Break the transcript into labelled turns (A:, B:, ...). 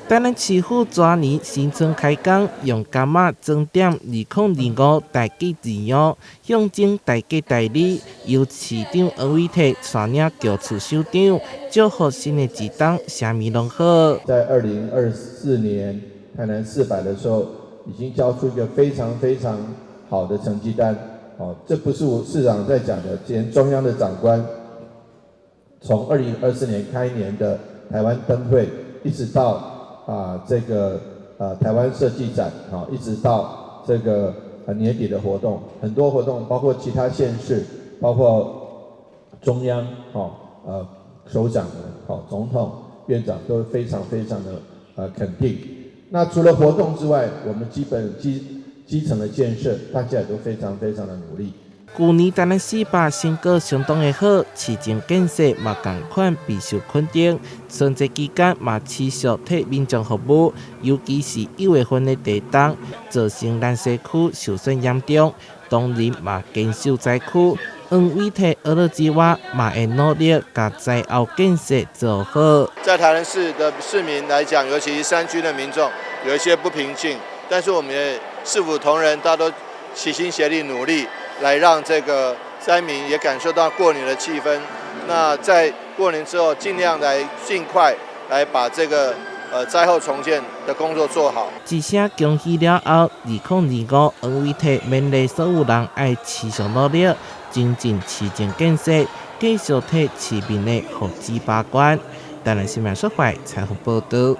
A: 台南市府昨年新春开工，用金仔装点2025大吉字样，象征大吉大利。由市长黄伟綽率领局处首长，祝福新的一冬啥物拢好。
B: 在2024年台南400的时候，已经交出一个非常好的成绩单。这不是我市长在讲的，连中央的长官从2024年开年的台湾灯会，一直到这个台湾设计展，一直到这个年底的活动，很多活动，包括其他县市，包括中央，首长、总统、院长都非常的肯定。那除了活动之外，我们基层的建设，大家也都非常的努力。
A: 去年台南市把成果相当的好，市政建设嘛同款备受肯定。春节期间嘛持续替民众服务，尤其是1月份的地冬，造成南西区受损严重。当然嘛坚守灾区，黄伟綽俄罗之外嘛会努力把灾后建设做好。
C: 在台南市的市民来讲，尤其是山区的民众，有一些不平静，但是我们也市府同仁大家都齐心协力努力。来让这个灾民也感受到过年的气氛。那在过年之后，尽量来尽快来把这个灾后重建的工作做好。
A: 一声恭喜了后，2025黄伟綽勉励所有人爱持续努力，精进市政建设，继续替市民的福祉把关。台南新闻社会采访报道。